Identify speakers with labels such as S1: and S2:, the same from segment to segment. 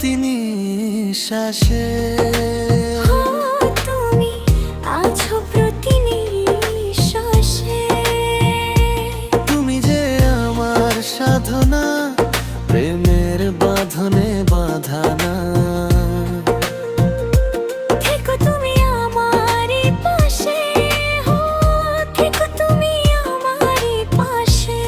S1: প্রতি নিঃশ্বাসে।
S2: তুমি আছো প্রতি নিঃশ্বাসে।
S1: তুমি যে আমার সাধনা, প্রেমের বাঁধনে বাঁধা না।
S2: থেকো তুমি আমারই পাশে, থেকো তুমি আমারই পাশে।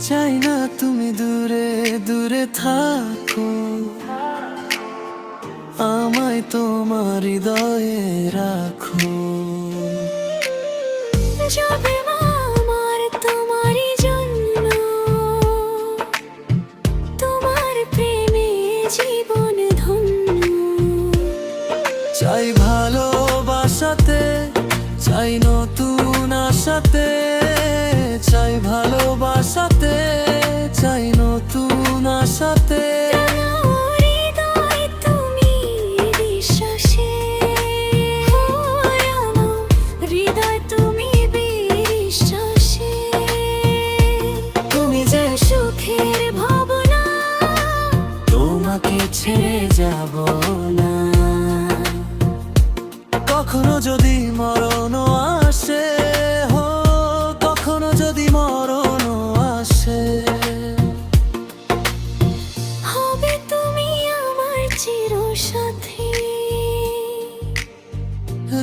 S1: চাই না তুমি দূরে দূরে থাকো, আমায় তোমার হৃদয়ে রাখো।
S2: যাবে মা আমার তোমারই জন্য, তোমার প্রেমে জীবন ধন্য।
S1: চাই ভালোবাসাতে, চাই নতুন আশাতে, চাই ভালোবাসাতে, চাই নতুন আশাতে।
S2: হৃদয় তুমি বিশ্বাসে, হৃদয় তুমি বিশ্বাসে।
S1: তুমি যে
S2: সুখের ভাবনা,
S1: তোমাকে ছেড়ে যাব না। কখনো যদি মরণ আসে, কখনো যদি মরণ আসে,
S2: হবে তুমি আমার চিরসাথী।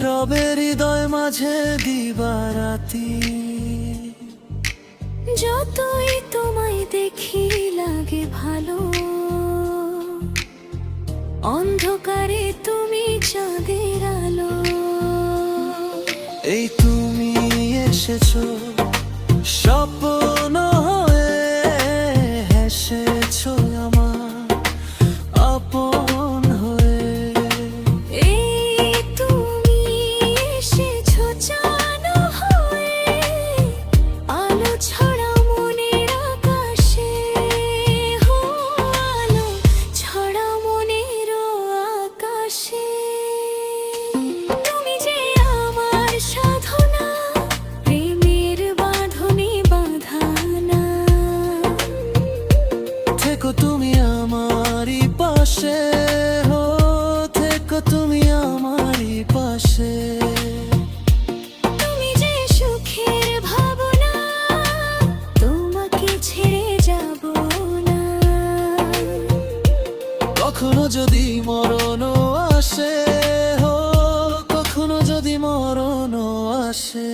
S1: রবের হৃদয় মাঝে দিবারাতি।
S2: যতই তোমায় দেখি লাগে ভালো, অন্ধকারে তুমি চাঁদের আলো।
S1: এই তুমি এসেছো স্বপ্ন হয়ে, এসেছো আমার আপন হয়ে।
S2: এই তুমি এসেছো চাঁদ হয়ে, আলো ছড়া মনের আকাশে, আলো ছড়া মনের আকাশে। তুমি যে আমার সাধনা, প্রেমের বাঁধনে বাঁধা না।
S1: থেকো তুমি আমারই পাশে, থেকো তুমি আমারই পাশে।
S2: তুমি যে সুখের ভাবনা, তোমাকে ছেড়ে যাব না।
S1: কখনো যদি মরণ আসে, কখনো যদি মরণ আসে।